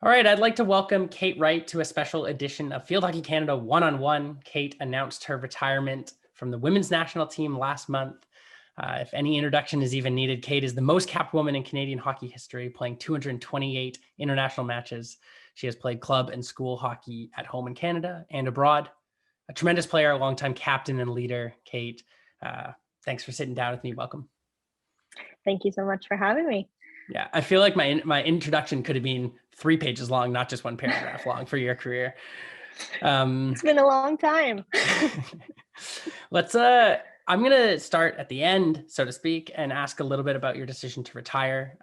All right, I'd like to welcome Kate Wright to a special edition of Field Hockey Canada One-on-One. Kate announced her retirement from the women's national team last month. If any introduction is even needed, Kate is the most capped woman in Canadian hockey history, playing 228 international matches. She has played club and school hockey at home in Canada and abroad. A tremendous player, a longtime captain and leader, Kate. Thanks for sitting down with me. Welcome. Thank you so much for having me. Yeah, I feel like my introduction could have been 3 pages long, not just one paragraph long for your career. It's been a long time. I'm going to start at the end, so to speak, and ask a little bit about your decision to retire.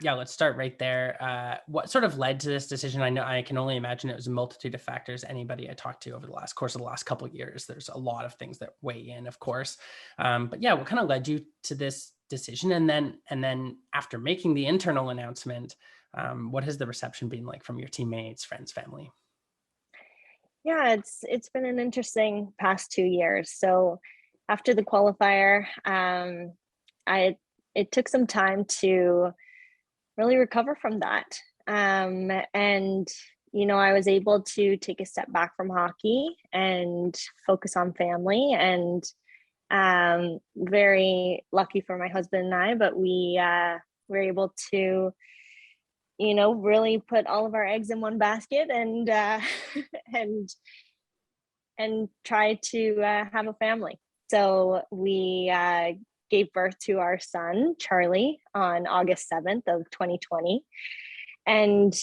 Let's start right there. What sort of led to this decision? I know I can only imagine it was a multitude of factors. Anybody I talked to over the course of the last couple of years, there's a lot of things that weigh in, of course. What kind of led you to this decision? And then after making the internal announcement, what has the reception been like from your teammates, friends, family? Yeah, it's been an interesting past 2 years. So after the qualifier, it took some time to really recover from that. And I was able to take a step back from hockey and focus on family, and very lucky for my husband and I, but we were able to really put all of our eggs in one basket and and try to have a family. So we gave birth to our son Charlie on August 7th of 2020, and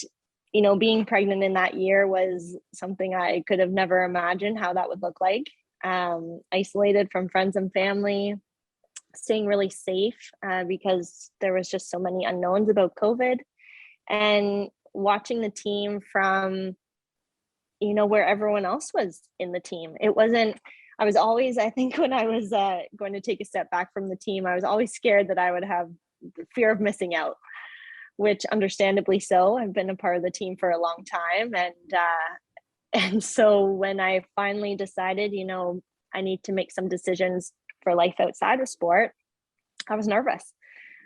being pregnant in that year was something I could have never imagined how that would look like. Isolated from friends and family, staying really safe because there was just so many unknowns about COVID, and watching the team from where everyone else was in the team. I was always, I think when I was going to take a step back from the team, I was always scared that I would have the fear of missing out, which understandably so. I've been a part of the team for a long time, and so when I finally decided, I need to make some decisions for life outside of sport, I was nervous.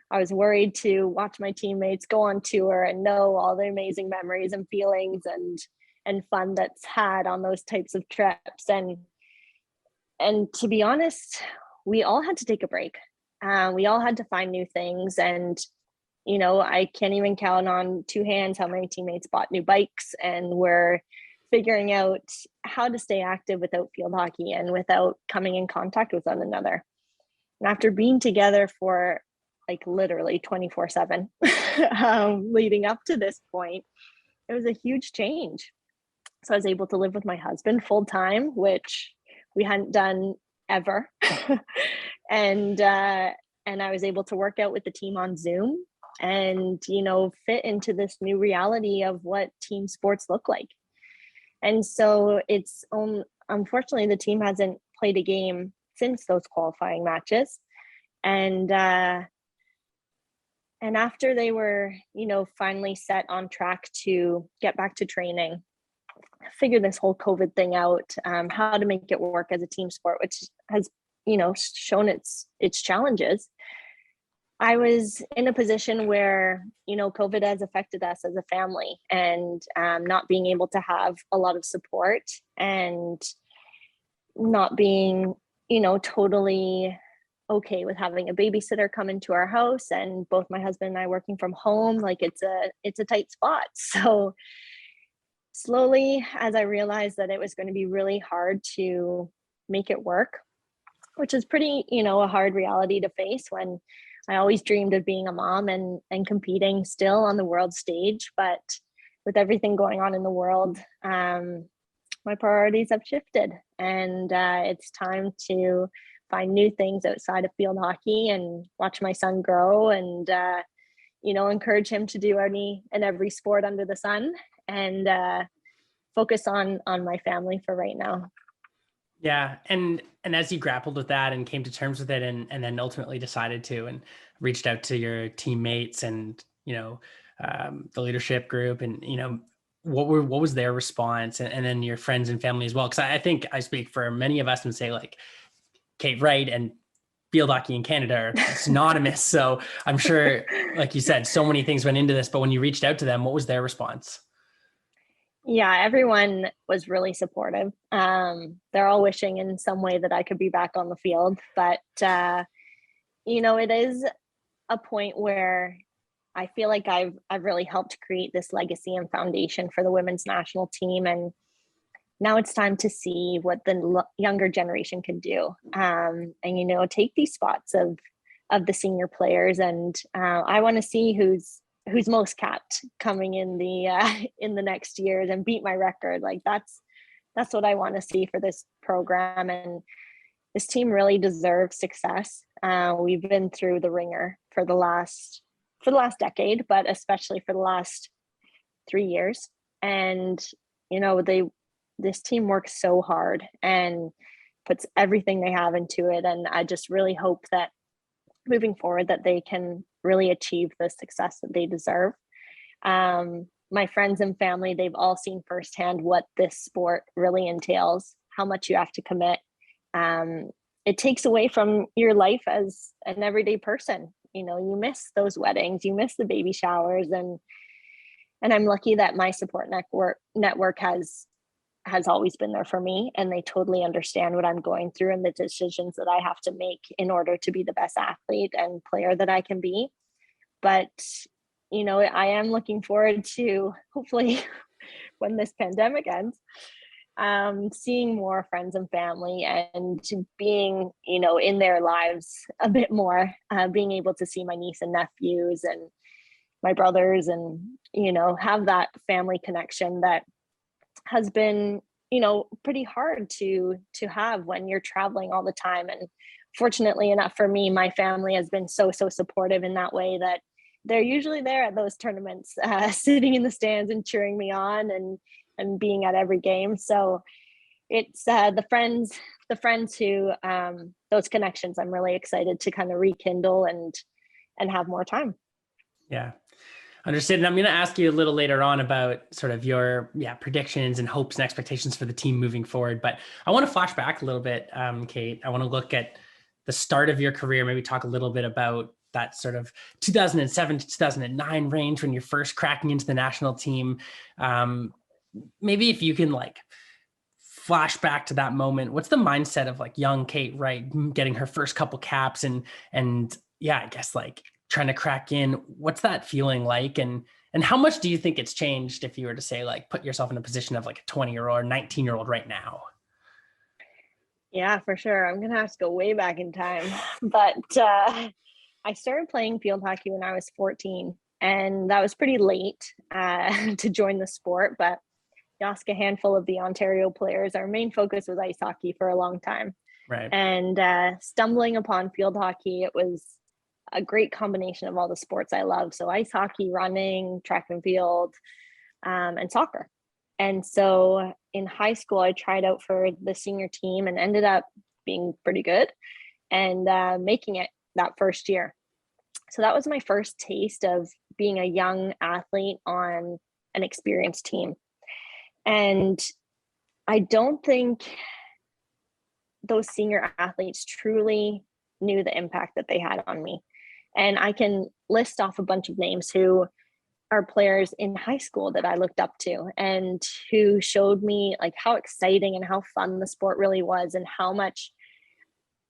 I was worried to watch my teammates go on tour and know all the amazing memories and feelings and fun that's had on those types of trips. And to be honest, we all had to take a break. We all had to find new things. And, I can't even count on 2 hands how many teammates bought new bikes and were figuring out how to stay active without field hockey and without coming in contact with one another. And after being together for literally 24/7 leading up to this point, it was a huge change. So I was able to live with my husband full time, which we hadn't done ever. and I was able to work out with the team on Zoom and, fit into this new reality of what team sports look like. And so it's unfortunately the team hasn't played a game since those qualifying matches. And after they were, finally set on track to get back to training, figure this whole COVID thing out, how to make it work as a team sport, which has, shown its challenges. I was in a position where, COVID has affected us as a family, and not being able to have a lot of support and not being, totally okay with having a babysitter come into our house, and both my husband and I working from home, it's a tight spot. So slowly, as I realized that it was going to be really hard to make it work, which is pretty, a hard reality to face when I always dreamed of being a mom and competing still on the world stage. But with everything going on in the world, my priorities have shifted, and it's time to find new things outside of field hockey and watch my son grow and, encourage him to do any and every sport under the sun, and focus on my family for right now. Yeah. And as you grappled with that and came to terms with it and then ultimately decided to, and reached out to your teammates and, the leadership group and, what was their response, and then your friends and family as well? Cause I think I speak for many of us and say Kate Wright and field hockey in Canada are synonymous. So I'm sure, like you said, so many things went into this, but when you reached out to them, what was their response? Yeah, everyone was really supportive. They're all wishing in some way that I could be back on the field, but it is a point where I feel like I've really helped create this legacy and foundation for the women's national team, and now it's time to see what the younger generation can do, and take these spots of the senior players, and I want to see who's most capped coming in the next years and beat my record. Like that's what I want to see for this program, and this team really deserves success. We've been through the ringer for the last decade, but especially for the last 3 years. And this team works so hard and puts everything they have into it. And I just really hope that moving forward that they can really achieve the success that they deserve. My friends and family, they've all seen firsthand what this sport really entails, how much you have to commit. It takes away from your life as an everyday person. You miss those weddings, you miss the baby showers, and I'm lucky that my support network has always been there for me, and they totally understand what I'm going through and the decisions that I have to make in order to be the best athlete and player that I can be. But I am looking forward to, hopefully when this pandemic ends, seeing more friends and family and being in their lives a bit more, being able to see my niece and nephews and my brothers, and have that family connection that has been pretty hard to have when you're traveling all the time. And fortunately enough for me, my family has been so supportive in that way, that they're usually there at those tournaments, sitting in the stands and cheering me on, and being at every game. So it's the friends who, those connections I'm really excited to kind of rekindle and have more time. Yeah. Understood. And I'm going to ask you a little later on about sort of your predictions and hopes and expectations for the team moving forward. But I want to flash back a little bit, Kate. I want to look at the start of your career, maybe talk a little bit about that sort of 2007 to 2009 range when you're first cracking into the national team. Maybe if you can flash back to that moment, what's the mindset of young Kate Wright getting her first couple caps and I guess trying to crack in? What's that feeling like? And how much do you think it's changed if you were to say put yourself in a position of a 20-year-old or 19-year-old right now? Yeah, for sure. I'm gonna have to go way back in time, but I started playing field hockey when I was 14, and that was pretty late to join the sport. But you ask a handful of the Ontario players, our main focus was ice hockey for a long time. Right. And stumbling upon field hockey, it was a great combination of all the sports I love. So ice hockey, running, track and field, and soccer. And so in high school, I tried out for the senior team and ended up being pretty good and making it that first year. So that was my first taste of being a young athlete on an experienced team. And I don't think those senior athletes truly knew the impact that they had on me. And I can list off a bunch of names who are players in high school that I looked up to and who showed me how exciting and how fun the sport really was, and how much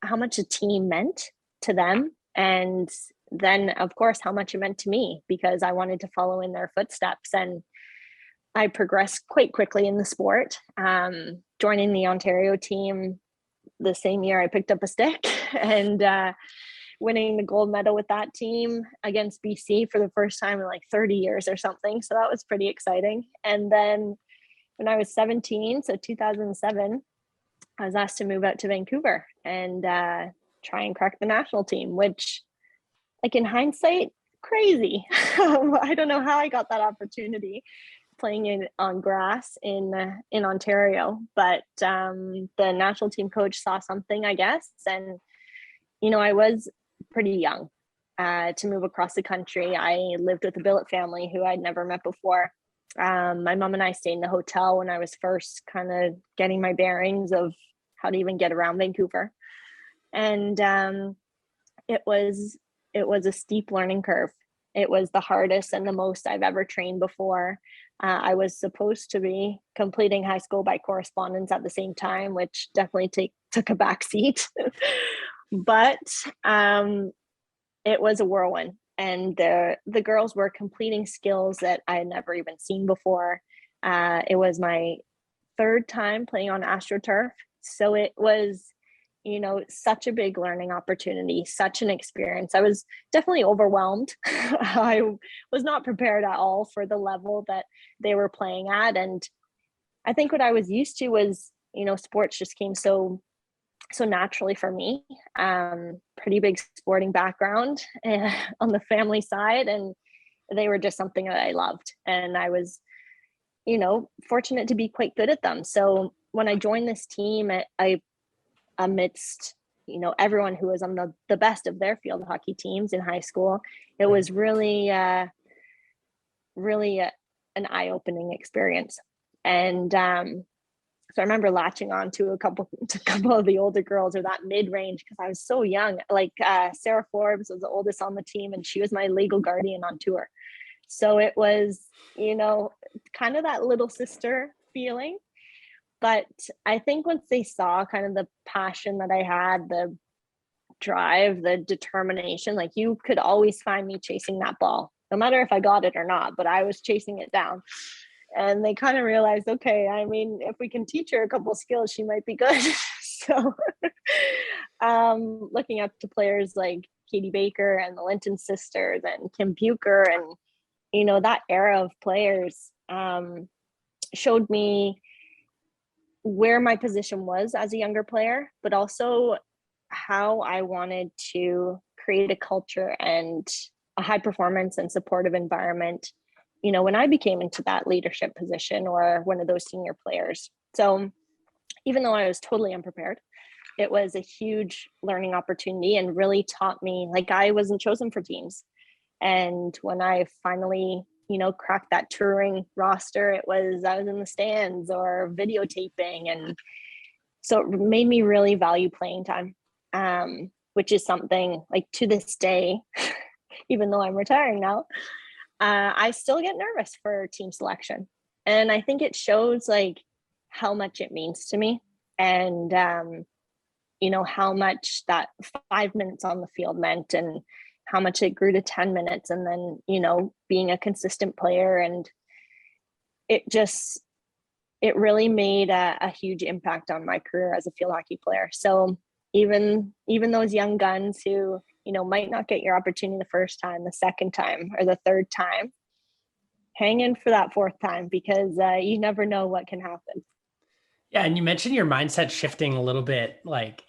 a team meant to them. And then of course, how much it meant to me, because I wanted to follow in their footsteps. And I progressed quite quickly in the sport, joining the Ontario team the same year I picked up a stick, and winning the gold medal with that team against BC for the first time in 30 years or something. So that was pretty exciting. And then when I was 17, so 2007, I was asked to move out to Vancouver and try and crack the national team, which in hindsight, crazy. I don't know how I got that opportunity playing on grass in Ontario, but the national team coach saw something, I guess. And I was pretty young to move across the country. I lived with a billet family who I'd never met before. My mom and I stayed in the hotel when I was first kind of getting my bearings of how to even get around Vancouver. And it was a steep learning curve. It was the hardest and the most I've ever trained before. I was supposed to be completing high school by correspondence at the same time, which definitely took a back seat. But it was a whirlwind, and the girls were completing skills that I had never even seen before. It was my third time playing on AstroTurf, so it was, such a big learning opportunity, such an experience. I was definitely overwhelmed. I was not prepared at all for the level that they were playing at, and I think what I was used to was, sports just came so naturally for me. Pretty big sporting background on the family side, and they were just something that I loved, and I was, fortunate to be quite good at them. So when I joined this team, I amidst everyone who was on the best of their field hockey teams in high school, it was really an eye-opening experience. And so I remember latching on to a couple of the older girls, or that mid-range, because I was so young. Like Sarah Forbes was the oldest on the team, and she was my legal guardian on tour. So it was, kind of that little sister feeling. But I think once they saw kind of the passion that I had, the drive, the determination, like you could always find me chasing that ball, no matter if I got it or not, but I was chasing it down. And they kind of realized, okay, I mean, if we can teach her a couple skills, she might be good. So looking up to players like Katie Baker and the Linton sisters and Kim Bucher, and, that era of players showed me where my position was as a younger player, but also how I wanted to create a culture and a high performance and supportive environment, when I became into that leadership position or one of those senior players. So even though I was totally unprepared, it was a huge learning opportunity and really taught me, like, I wasn't chosen for teams. And when I finally, cracked that touring roster, I was in the stands or videotaping. And so it made me really value playing time, which is something, like, to this day, even though I'm retiring now, I still get nervous for team selection. And I think it shows, like, how much it means to me, and, how much that 5 minutes on the field meant, and how much it grew to 10 minutes. And then, being a consistent player, and it really made a huge impact on my career as a field hockey player. So even those young guns who, might not get your opportunity the first time, the second time, or the third time, hang in for that fourth time, because you never know what can happen. Yeah, and you mentioned your mindset shifting a little bit. Like,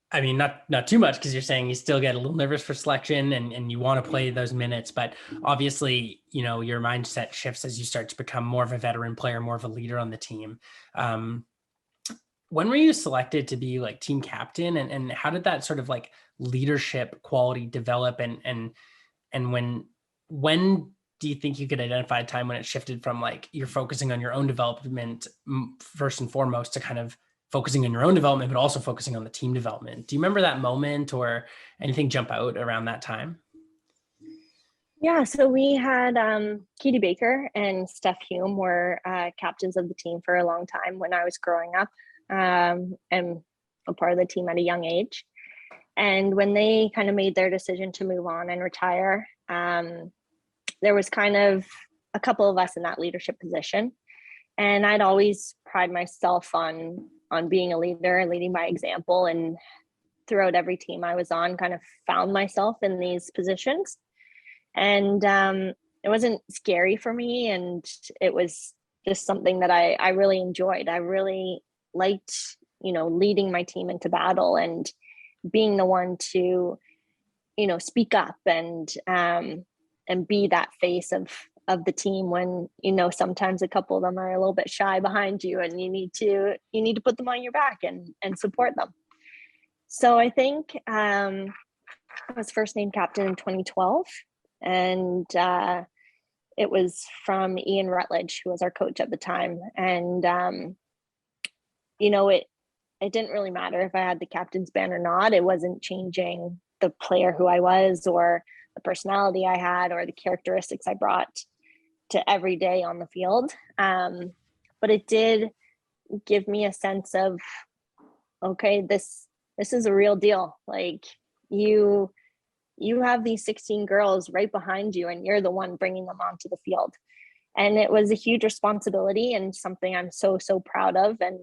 I mean, not too much, because you're saying you still get a little nervous for selection and you want to play those minutes, but obviously, your mindset shifts as you start to become more of a veteran player, more of a leader on the team. When were you selected to be like team captain, and how did that sort of like leadership quality develop, and when do you think you could identify a time when it shifted from, like, you're focusing on your own development first and foremost to kind of focusing on your own development, but also focusing on the team development? Do you remember that moment or anything jump out around that time? Yeah, so we had Katie Baker and Steph Hume were captains of the team for a long time when I was growing up, and a part of the team at a young age. And when they kind of made their decision to move on and retire, there was kind of a couple of us in that leadership position. And I'd always pride myself on being a leader and leading by example. And throughout every team I was on, kind of found myself in these positions. And it wasn't scary for me. And it was just something that I really enjoyed. I really liked, leading my team into battle and being the one to, speak up and be that face of the team when, sometimes a couple of them are a little bit shy behind you, and you need to put them on your back and support them. So I think I was first named captain in 2012, and it was from Ian Rutledge, who was our coach at the time. And it didn't really matter if I had the captain's band or not. It wasn't changing the player who I was, or the personality I had, or the characteristics I brought to every day on the field. But it did give me a sense of, okay, this is a real deal. Like, you have these 16 girls right behind you, and you're the one bringing them onto the field. And it was a huge responsibility and something I'm so proud of, and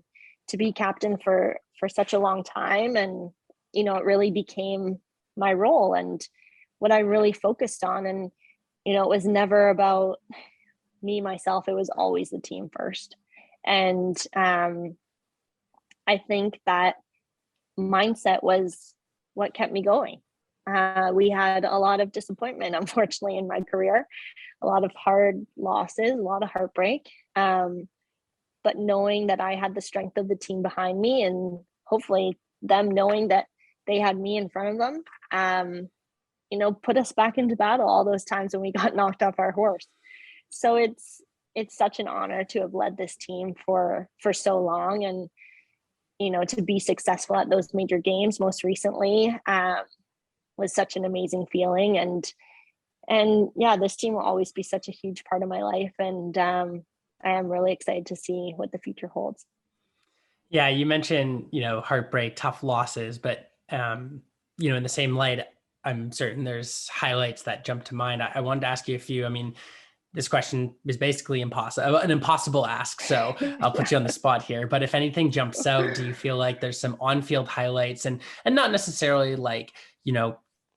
to be captain for such a long time. And it really became my role and what I really focused on. And it was never about me, myself. It was always the team first. And I think that mindset was what kept me going. We had a lot of disappointment, unfortunately, in my career, a lot of hard losses, a lot of heartbreak. But knowing that I had the strength of the team behind me, and hopefully them knowing that they had me in front of them, put us back into battle all those times when we got knocked off our horse. So it's such an honor to have led this team for so long, and to be successful at those major games most recently was such an amazing feeling. And yeah, this team will always be such a huge part of my life, and I am really excited to see what the future holds. Yeah, you mentioned, heartbreak, tough losses, but in the same light, I'm certain there's highlights that jump to mind. I wanted to ask you a few. I mean, this question is basically an impossible ask, so I'll put you on the spot here. But if anything jumps out, do you feel like there's some on-field highlights, and not necessarily like,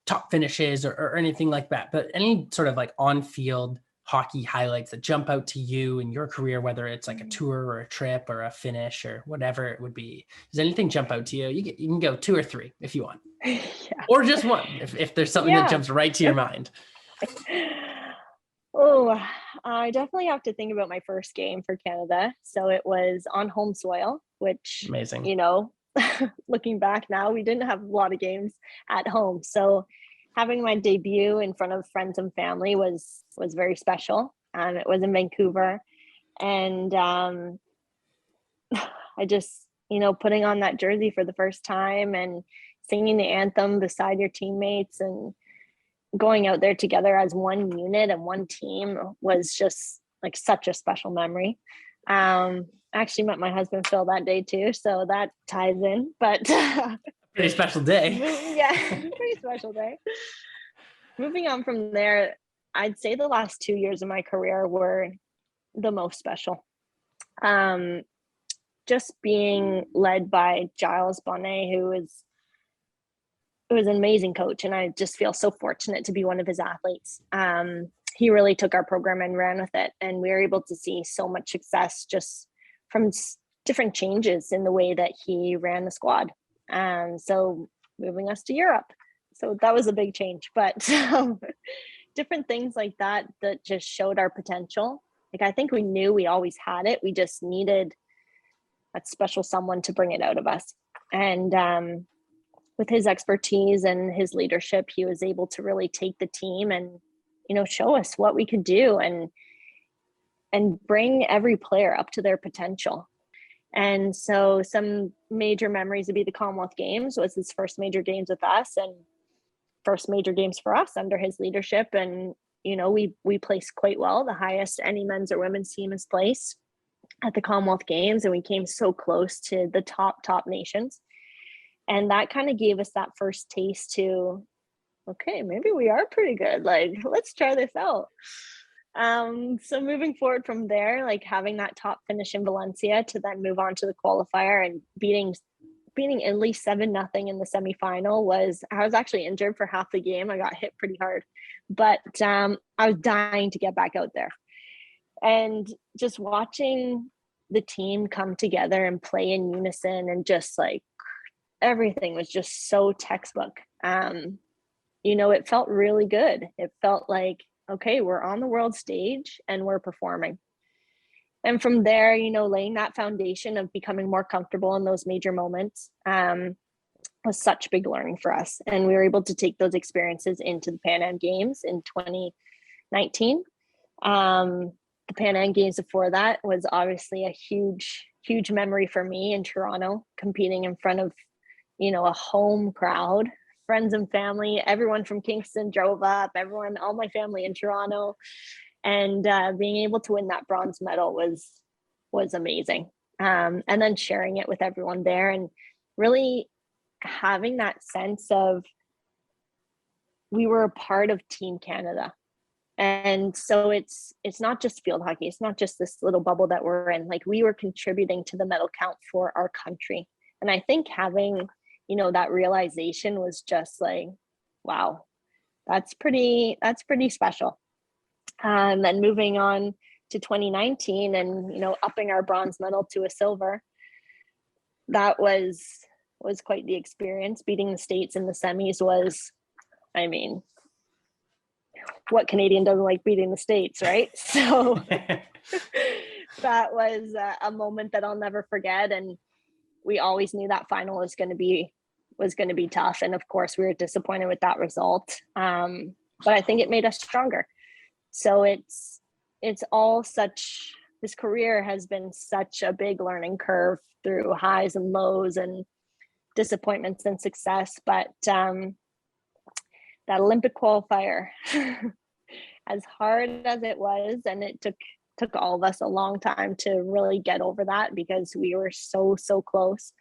top finishes or anything like that, but any sort of like on-field hockey highlights that jump out to you in your career, whether it's like a tour or a trip or a finish or whatever it would be? Does anything jump out to you? You can go 2 or 3 if you want, Yeah. or just one if there's something that jumps right to your mind. Oh, I definitely have to think about my first game for Canada. So it was on home soil, which, Amazing. looking back now, we didn't have a lot of games at home. So having my debut in front of friends and family was very special. It was in Vancouver, and I just, putting on that jersey for the first time and singing the anthem beside your teammates and going out there together as one unit and one team was just like such a special memory. I actually met my husband Phil that day too, so that ties in. But Pretty special day. Yeah, pretty special day. Moving on from there, I'd say the last 2 years of my career were the most special. Just being led by Giles Bonnet, who was an amazing coach, and I just feel so fortunate to be one of his athletes. He really took our program and ran with it, and we were able to see so much success just from different changes in the way that he ran the squad. So moving us to Europe, so that was a big change, but different things like that just showed our potential. Like, I think we knew we always had it, we just needed that special someone to bring it out of us. And with his expertise and his leadership, he was able to really take the team and, show us what we could do and bring every player up to their potential. And so some major memories would be the Commonwealth Games was his first major games with us, and first major games for us under his leadership. And, we placed quite well, the highest any men's or women's team has placed at the Commonwealth Games. And we came so close to the top nations. And that kind of gave us that first taste to, okay, maybe we are pretty good. Like, let's try this out. So moving forward from there, like having that top finish in Valencia to then move on to the qualifier and beating Italy 7-0 in the semifinal I was actually injured for half the game. I got hit pretty hard, but I was dying to get back out there. And just watching the team come together and play in unison, and just like everything was just so textbook. It felt really good. It felt like, okay, we're on the world stage and we're performing. And from there, laying that foundation of becoming more comfortable in those major moments was such big learning for us. And we were able to take those experiences into the Pan Am Games in 2019. The Pan Am Games before that was obviously a huge memory for me in Toronto, competing in front of, a home crowd, friends and family. Everyone from Kingston drove up, all my family in Toronto. And being able to win that bronze medal was amazing. And then sharing it with everyone there and really having that sense of we were a part of Team Canada. And so it's not just field hockey. It's not just this little bubble that we're in. Like, we were contributing to the medal count for our country. And I think having, that realization was just like, wow, that's pretty special. Then moving on to 2019 and, upping our bronze medal to a silver, that was quite the experience. Beating the States in the semis was, what Canadian doesn't like beating the States, right? So that was a moment that I'll never forget. And we always knew that final was going to be tough. And of course we were disappointed with that result. But I think it made us stronger. So it's all this career has been such a big learning curve through highs and lows and disappointments and success. But that Olympic qualifier, as hard as it was, and it took all of us a long time to really get over that because we were so close.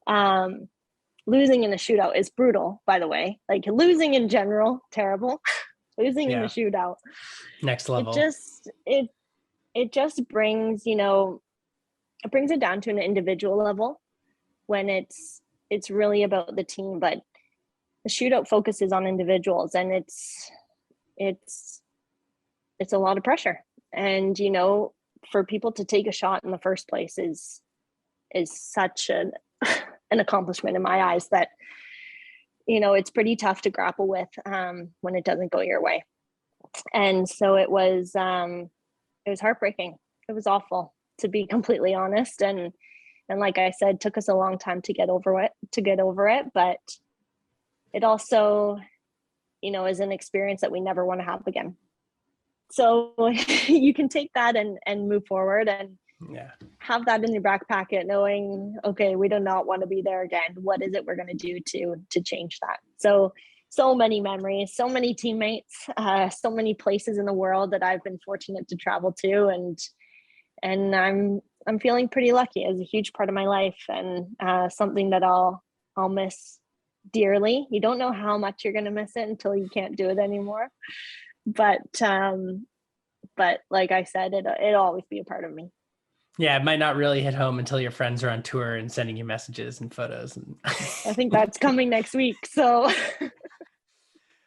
Losing in a shootout is brutal, by the way. Like, losing in general, terrible. Losing in the shootout, next level. It just brings, it brings it down to an individual level when it's really about the team. But the shootout focuses on individuals, and it's a lot of pressure. And for people to take a shot in the first place is such an accomplishment in my eyes that it's pretty tough to grapple with when it doesn't go your way. And so it was heartbreaking. It was awful, to be completely honest. And like I said, took us a long time to get over it. But it also, is an experience that we never want to have again. So you can take that and move forward and have that in your back pocket, knowing, okay, we do not want to be there again. What is it we're going to do to change that? So many memories, so many teammates, so many places in the world that I've been fortunate to travel to, and I'm feeling pretty lucky. It's a huge part of my life, and something that I'll miss dearly. You don't know how much you're going to miss it until you can't do it anymore. But like I said, it'll always be a part of me. Yeah, it might not really hit home until your friends are on tour and sending you messages and photos. I think that's coming next week. So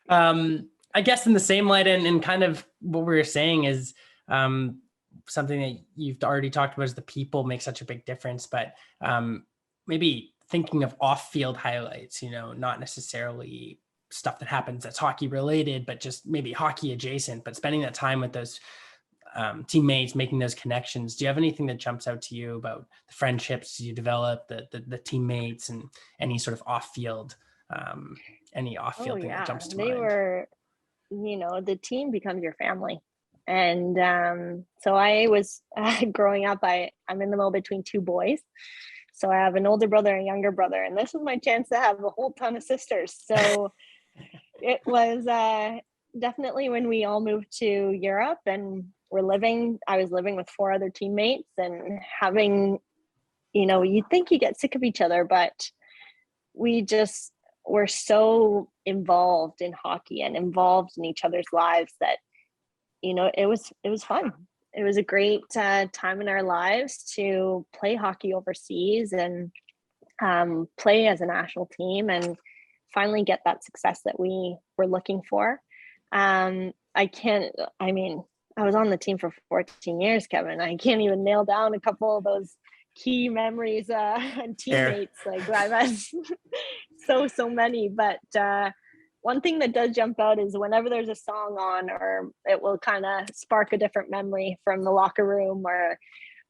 I guess in the same light, and kind of what we were saying is something that you've already talked about is the people make such a big difference, but maybe thinking of off-field highlights, not necessarily stuff that happens that's hockey related, but just maybe hockey adjacent, but spending that time with those teammates, making those connections. Do you have anything that jumps out to you about the friendships you develop, the teammates, and any sort of off-field, thing that jumps to mind? They were, the team becomes your family. And so I was growing up, I'm in the middle between two boys. So I have an older brother and younger brother, and this was my chance to have a whole ton of sisters. So it was definitely when we all moved to Europe and I was living with 4 other teammates, and having, you'd think you get sick of each other, but we just were so involved in hockey and involved in each other's lives that, it was fun. It was a great time in our lives to play hockey overseas and play as a national team and finally get that success that we were looking for. I was on the team for 14 years, Kevin. I can't even nail down a couple of those key memories and teammates. Like, I've had so many, but one thing that does jump out is whenever there's a song on, or it will kind of spark a different memory from the locker room or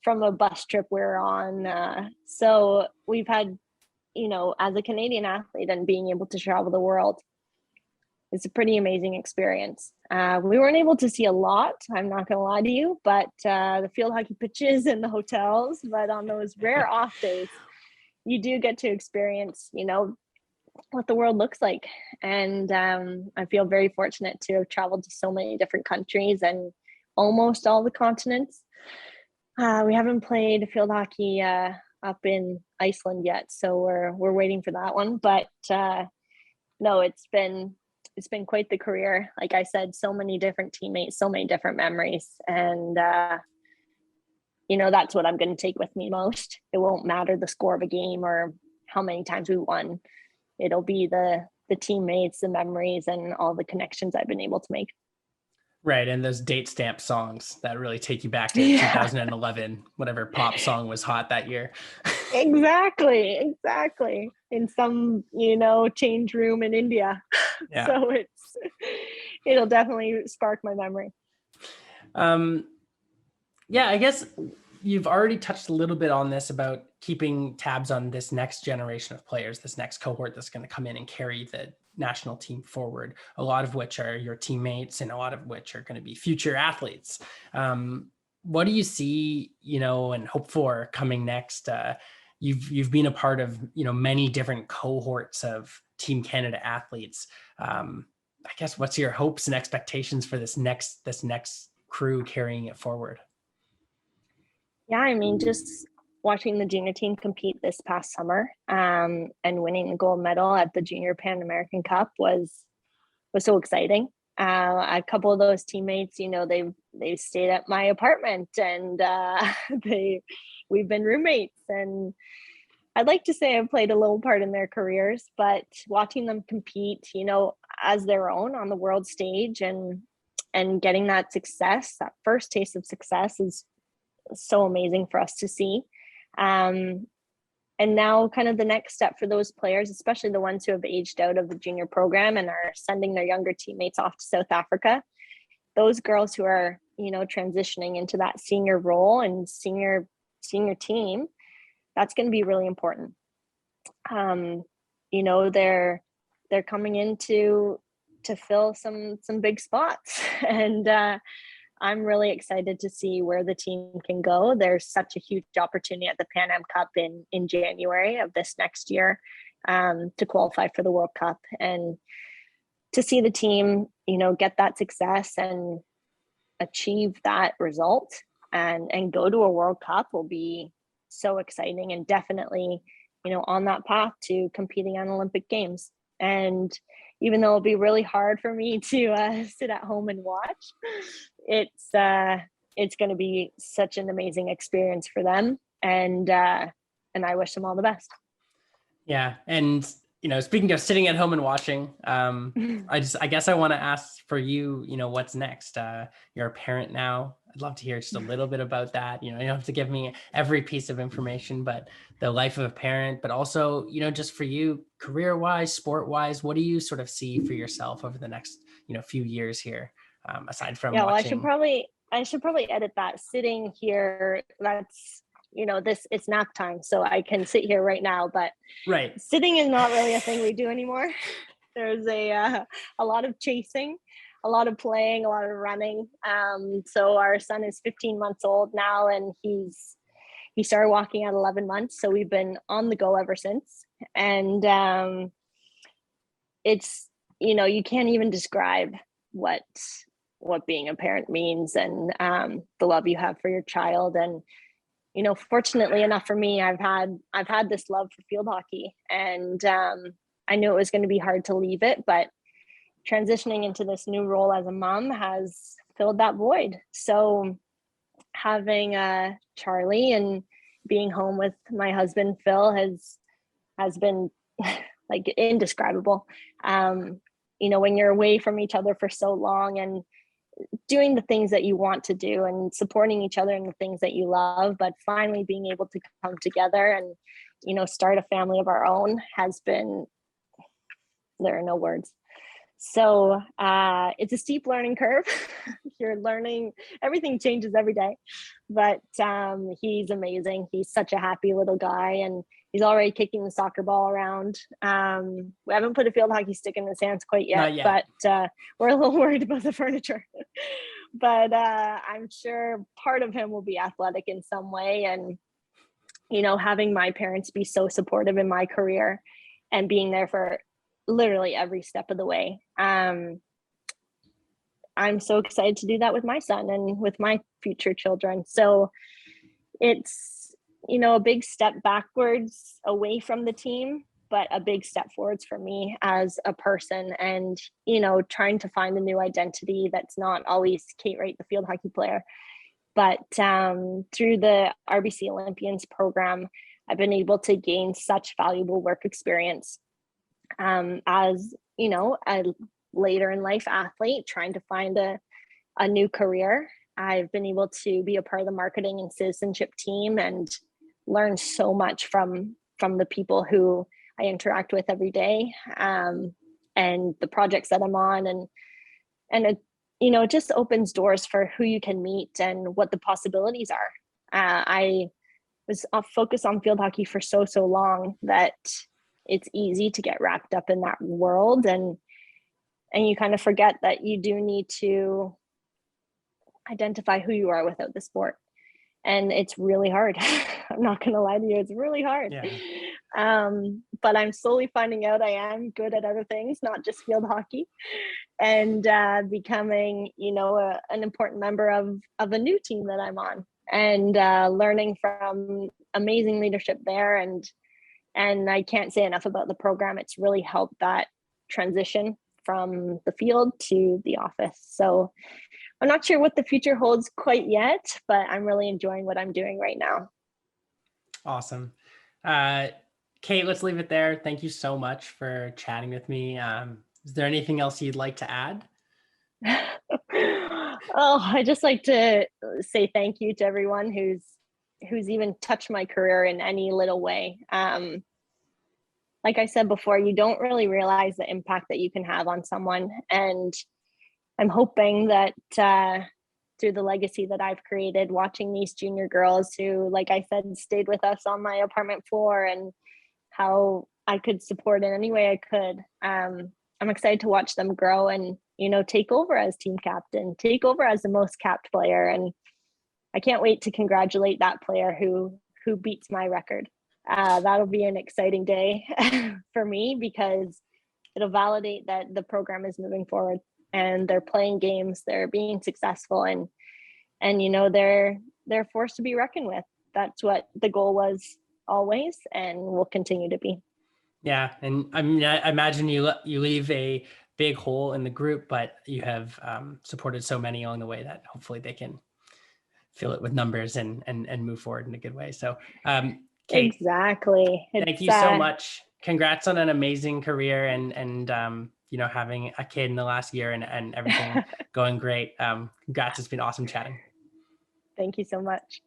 from a bus trip we're on. So we've had, as a Canadian athlete and being able to travel the world, it's a pretty amazing experience. We weren't able to see a lot, I'm not going to lie to you, but the field hockey pitches and the hotels, but on those rare off days, you do get to experience, what the world looks like. And I feel very fortunate to have traveled to so many different countries and almost all the continents. We haven't played field hockey up in Iceland yet, so we're waiting for that one. But no, it's been quite the career. Like I said, so many different teammates, so many different memories, and that's what I'm going to take with me most. It won't matter the score of a game or how many times we won. It'll be the teammates, the memories, and all the connections I've been able to make. Right. And those date stamp songs that really take you back to Yeah, 2011, whatever pop song was hot that year. exactly. In some, change room in India. Yeah. So it'll definitely spark my memory. Um, yeah, I guess you've already touched a little bit on this about keeping tabs on this next generation of players, this next cohort that's going to come in and carry the national team forward, a lot of which are your teammates and a lot of which are going to be future athletes. What do you see, and hope for coming next? You've been a part of, many different cohorts of Team Canada athletes. I guess what's your hopes and expectations for this next crew carrying it forward? Yeah, I mean, just watching the junior team compete this past summer, and winning the gold medal at the Junior Pan American Cup was so exciting. A couple of those teammates, they've stayed at my apartment, and they we've been roommates. And I'd like to say I've played a little part in their careers, but watching them compete, as their own on the world stage, and getting that success, that first taste of success, is so amazing for us to see. Um, and now, kind of the next step for those players, especially the ones who have aged out of the junior program and are sending their younger teammates off to South Africa, those girls who are, transitioning into that senior role and senior team, that's going to be really important. Um, they're coming in to fill some big spots, and I'm really excited to see where the team can go. There's such a huge opportunity at the Pan Am Cup in January of this next year, to qualify for the World Cup, and to see the team, get that success and achieve that result, and go to a World Cup will be so exciting, and definitely, on that path to competing on Olympic Games. And even though it'll be really hard for me to sit at home and watch, it's going to be such an amazing experience for them, and I wish them all the best. Yeah. And, speaking of sitting at home and watching, I guess I want to ask for you, what's next? You're a parent now. I'd love to hear just a little bit about that. You don't have to give me every piece of information, but the life of a parent, but also, just for you, career wise, sport wise, what do you sort of see for yourself over the next, few years here, aside from Yeah, well, watching? I should probably edit that. Sitting here, that's, this, it's nap time, so I can sit here right now, but Right. sitting is not really a thing we do anymore. There's a lot of chasing, a lot of playing, a lot of running. So our son is 15 months old now, and he started walking at 11 months, so we've been on the go ever since. And it's, you can't even describe what being a parent means, and the love you have for your child. And fortunately enough for me, I've had this love for field hockey, and I knew it was going to be hard to leave it, but transitioning into this new role as a mom has filled that void. So having Charlie and being home with my husband Phil has been like indescribable. When you're away from each other for so long, and doing the things that you want to do and supporting each other in the things that you love, but finally being able to come together and, start a family of our own has been, there are no words. So it's a steep learning curve. You're learning, everything changes every day, but he's amazing. He's such a happy little guy, and he's already kicking the soccer ball around. We haven't put a field hockey stick in his hands quite yet, Not yet. but we're a little worried about the furniture. But I'm sure part of him will be athletic in some way. And, having my parents be so supportive in my career and being there for literally every step of the way. I'm so excited to do that with my son and with my future children. So it's, a big step backwards away from the team, but a big step forwards for me as a person, and, trying to find a new identity that's not always Kate Wright, the field hockey player. But through the RBC Olympians program, I've been able to gain such valuable work experience as, a later in life athlete trying to find a new career. I've been able to be a part of the marketing and citizenship team and learn so much from the people who I interact with every day, and the projects that I'm on, and it just opens doors for who you can meet and what the possibilities are. I was focused on field hockey for so long that it's easy to get wrapped up in that world, and you kind of forget that you do need to identify who you are without the sport. And it's really hard. I'm not going to lie to you. It's really hard. Yeah. But I'm slowly finding out I am good at other things, not just field hockey, and becoming, an important member of a new team that I'm on, and learning from amazing leadership there. And I can't say enough about the program. It's really helped that transition from the field to the office. So I'm not sure what the future holds quite yet, but I'm really enjoying what I'm doing right now. Awesome. Kate, let's leave it there. Thank you so much for chatting with me. Is there anything else you'd like to add? Oh, I just like to say thank you to everyone who's even touched my career in any little way. Like I said before, you don't really realize the impact that you can have on someone. And I'm hoping that through the legacy that I've created, watching these junior girls who, like I said, stayed with us on my apartment floor, and how I could support in any way I could. I'm excited to watch them grow and, take over as team captain, take over as the most capped player. And I can't wait to congratulate that player who beats my record. That'll be an exciting day for me, because it'll validate that the program is moving forward and they're playing games, they're being successful, and they're forced to be reckoned with. That's what the goal was always, and will continue to be. Yeah, and I mean, I imagine you leave a big hole in the group, but you have supported so many along the way that hopefully they can fill it with numbers and move forward in a good way. So, Kate, exactly. thank you so much. Congrats on an amazing career, and having a kid in the last year, and everything going great. Congrats. It's been awesome chatting. Thank you so much.